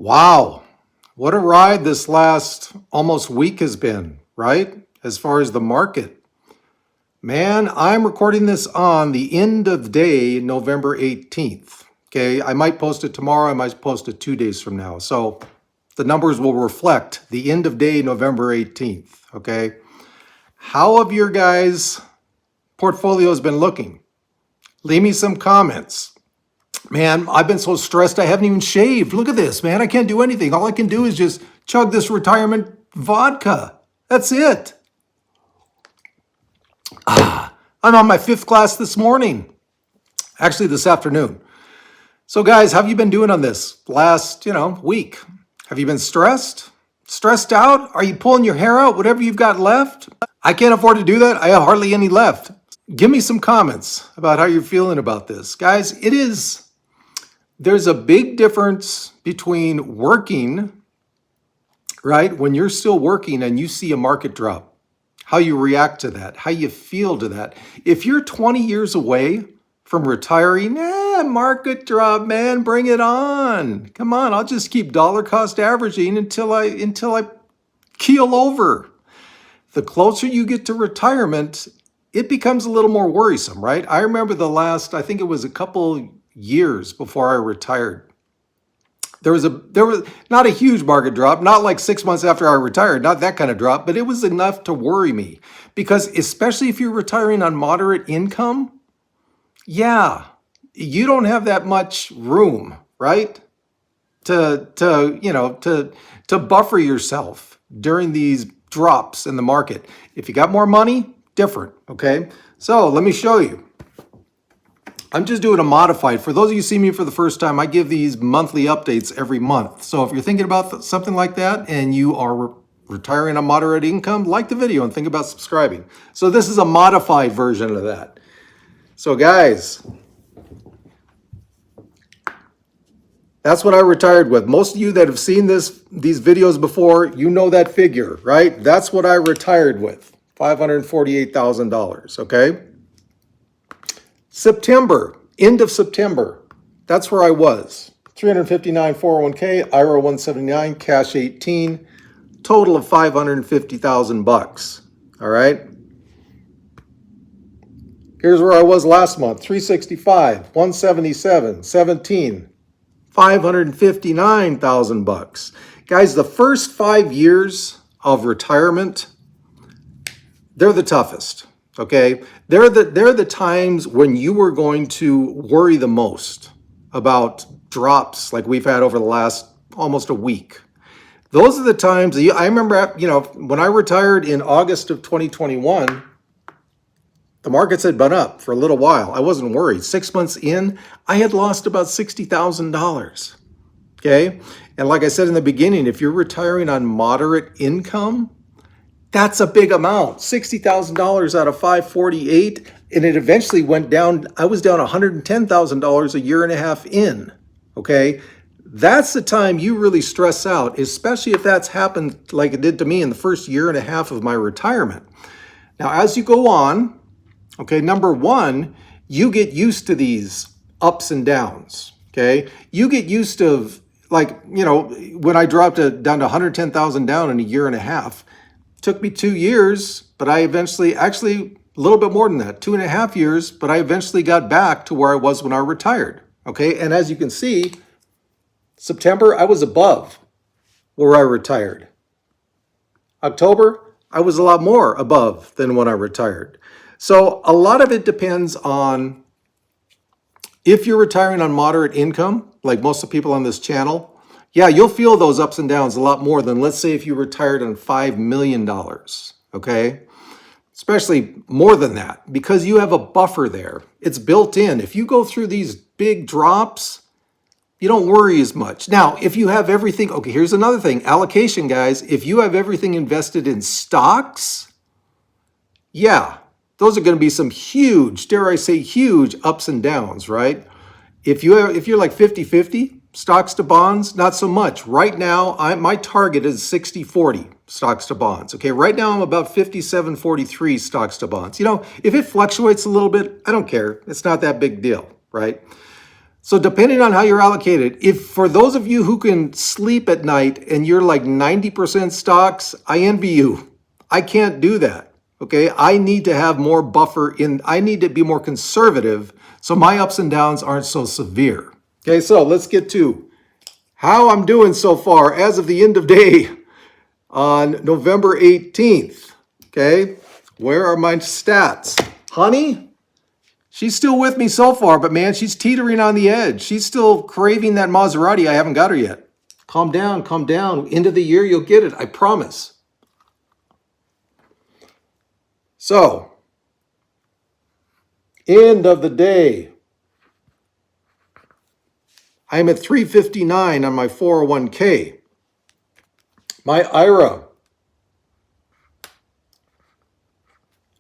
Wow, what a ride this last almost week has been, right? As far as the market. Man, I'm recording this on the end of day, November 18th. Okay, I might post it tomorrow, I might post it 2 days from now. So the numbers will reflect the end of day, November 18th. Okay, how have your guys' portfolios been looking? Leave me some comments. Man, I've been so stressed I haven't even shaved. Look at this, man. I can't do anything. All I can do is just chug this retirement vodka. That's it. I'm on my 5th glass this morning. Actually, this afternoon. So guys, how have you been doing on this last, week? Have you been stressed? Stressed out? Are you pulling your hair out? Whatever you've got left? I can't afford to do that. I have hardly any left. Give me some comments about how you're feeling about this. Guys, there's a big difference between working, right? When you're still working and you see a market drop, how you react to that, how you feel to that. If you're 20 years away from retiring, market drop, man, bring it on. Come on, I'll just keep dollar cost averaging until I keel over. The closer you get to retirement, it becomes a little more worrisome, right? I remember I think it was a couple years before I retired. There was not a huge market drop, not like 6 months after I retired, not that kind of drop, but it was enough to worry me because especially if you're retiring on moderate income, yeah, you don't have that much room, right? To buffer yourself during these drops in the market. If you got more money, different, okay? So let me show you. I'm just doing a modified. For those of you who see me for the first time, I give these monthly updates every month. So if you're thinking about something like that and you are retiring on moderate income, like the video and think about subscribing. So this is a modified version of that. So guys, that's what I retired with. Most of you that have seen these videos before, you know that figure, right? That's what I retired with, $548,000, okay? September, end of September, that's where I was. 359 401k, IRA 179, cash 18, total of 550,000 bucks. All right. Here's where I was last month, 365, 177, 17, 559,000 bucks. Guys, the first 5 years of retirement, they're the toughest. Okay, they're the times when you were going to worry the most about drops like we've had over the last almost a week. Those are the times I remember, when I retired in August of 2021, the markets had been up for a little while. I wasn't worried. 6 months in, I had lost about $60,000. Okay, and like I said in the beginning, if you're retiring on moderate income, that's a big amount, $60,000 out of 548, and it eventually went down. I was down $110,000 a year and a half in, okay? That's the time you really stress out, especially if that's happened like it did to me in the first year and a half of my retirement. Now, as you go on, okay, number one, you get used to these ups and downs, okay? You get used to, when I dropped it down to 110,000 down in a year and a half, took me 2 years, but I eventually, actually a little bit more than that, 2.5 years, but I eventually got back to where I was when I retired. Okay, and as you can see, September, I was above where I retired. October, I was a lot more above than when I retired. So a lot of it depends on if you're retiring on moderate income, like most of the people on this channel. Yeah, you'll feel those ups and downs a lot more than, let's say, if you retired on $5 million, okay? Especially more than that, because you have a buffer there. It's built in. If you go through these big drops, you don't worry as much. Now, if you have everything, okay, here's another thing, allocation, guys. If you have everything invested in stocks, yeah, those are going to be some huge, dare I say, huge ups and downs, right? If you're like 50-50, stocks to bonds, not so much. Right now, my target is 60-40 stocks to bonds. Okay, right now I'm about 57-43 stocks to bonds. If it fluctuates a little bit, I don't care. It's not that big deal, right? So depending on how you're allocated, if for those of you who can sleep at night and you're like 90% stocks, I envy you. I can't do that. Okay. I need to have more buffer I need to be more conservative so my ups and downs aren't so severe. Okay. So let's get to how I'm doing so far as of the end of day on November 18th. Okay. Where are my stats? Honey? She's still with me so far, but man, she's teetering on the edge. She's still craving that Maserati. I haven't got her yet. Calm down, calm down. End of the year, you'll get it. I promise. So, end of the day. I'm at 359 on my 401k. My IRA.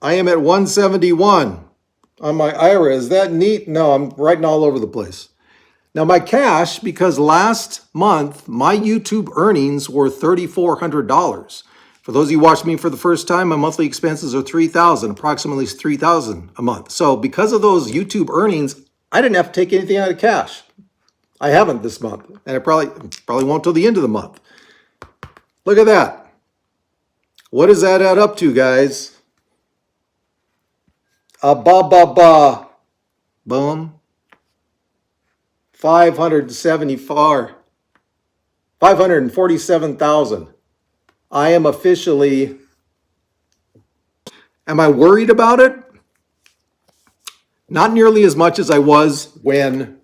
I am at 171. On my IRA. Is that neat? No, I'm writing all over the place. Now my cash, because last month my YouTube earnings were $3,400. For those of you watching me for the first time, my monthly expenses are $3,000, approximately $3,000 a month. So because of those YouTube earnings, I didn't have to take anything out of cash. I haven't this month, and I probably won't till the end of the month. Look at that. What does that add up to, guys? Boom. 547,000. I am officially, am I worried about it? Not nearly as much as I was when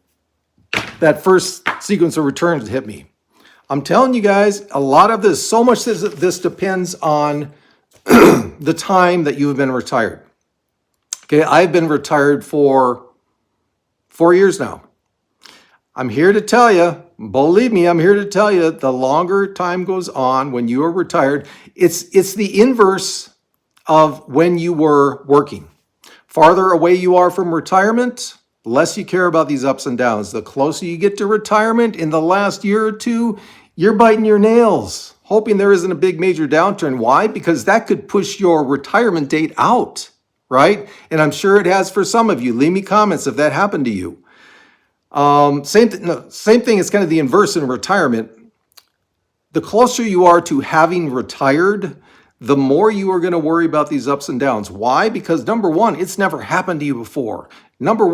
that first sequence of returns hit me. I'm telling you guys, a lot of this, so much this depends on the time that you have been retired. Okay, I've been retired for 4 years now. I'm here to tell you, believe me, I'm here to tell you, the longer time goes on when you are retired, it's the inverse of when you were working. Farther away you are from retirement, less you care about these ups and downs. The closer you get to retirement, in the last year or two, you're biting your nails, hoping there isn't a big major downturn. Why? Because that could push your retirement date out. Right? And I'm sure it has for some of you. Leave me comments if that happened to you. Same thing. It's kind of the inverse in retirement. The closer you are to having retired, the more you are going to worry about these ups and downs. Why? Because number one, it's never happened to you before. Number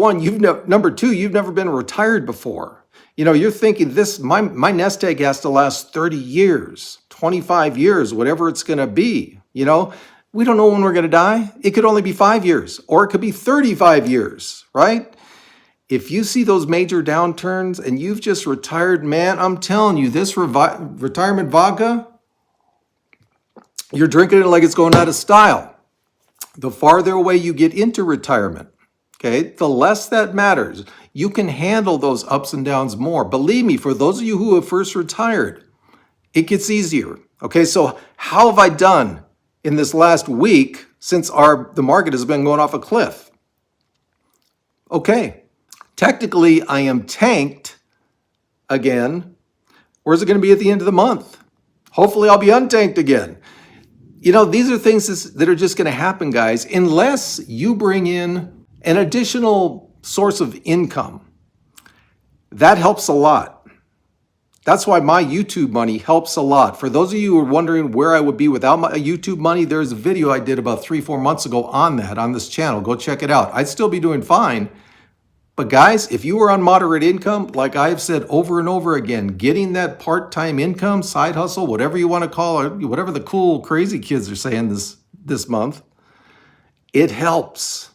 two, you've never been retired before. You know, you're thinking my nest egg has to last 30 years, 25 years, whatever it's going to be, you know. We don't know when we're going to die. It could only be 5 years, or it could be 35 years, right? If you see those major downturns and you've just retired, man, I'm telling you, this retirement vodka, you're drinking it like it's going out of style. The farther away you get into retirement, okay, the less that matters. You can handle those ups and downs more. Believe me, for those of you who have first retired, it gets easier. Okay, so how have I done in this last week since the market has been going off a cliff? Okay, technically I am tanked again. Where's it going to be at the end of the month? Hopefully I'll be untanked again. You know, these are things that are just going to happen, guys, unless you bring in an additional source of income. That helps a lot. That's why my YouTube money helps a lot. For those of you who are wondering where I would be without my YouTube money, there's a video I did about 3-4 months ago on this channel. Go check it out. I'd still be doing fine. But guys, if you are on moderate income, like I've said over and over again, getting that part-time income, side hustle, whatever you want to call it, whatever the cool, crazy kids are saying this month, it helps.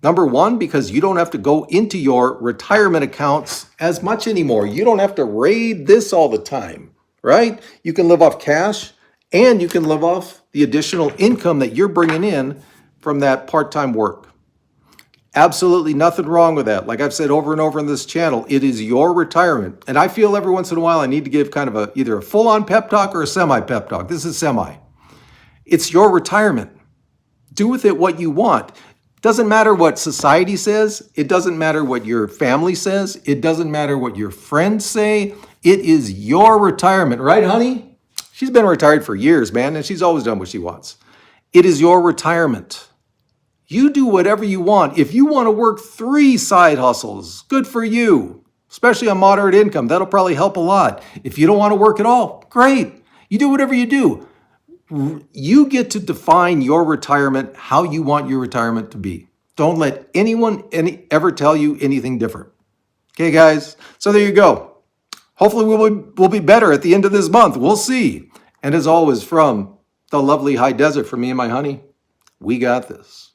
Number one, because you don't have to go into your retirement accounts as much anymore. You don't have to raid this all the time, right? You can live off cash and you can live off the additional income that you're bringing in from that part-time work. Absolutely nothing wrong with that. Like I've said over and over on this channel, it is your retirement. And I feel every once in a while I need to give kind of either a full-on pep talk or a semi-pep talk. This is semi. It's your retirement. Do with it what you want. Doesn't matter what society says. It doesn't matter what your family says. It doesn't matter what your friends say. It is your retirement, right, honey? She's been retired for years, man, and she's always done what she wants. It is your retirement. You do whatever you want. If you want to work 3 side hustles, good for you. especially on moderate income. That'll probably help a lot. If you don't want to work at all, great. You do whatever you do. You get to define your retirement how you want your retirement to be. Don't let anyone ever tell you anything different. Okay, guys? So there you go. Hopefully we'll be better at the end of this month. We'll see. And as always, from the lovely high desert, for me and my honey, we got this.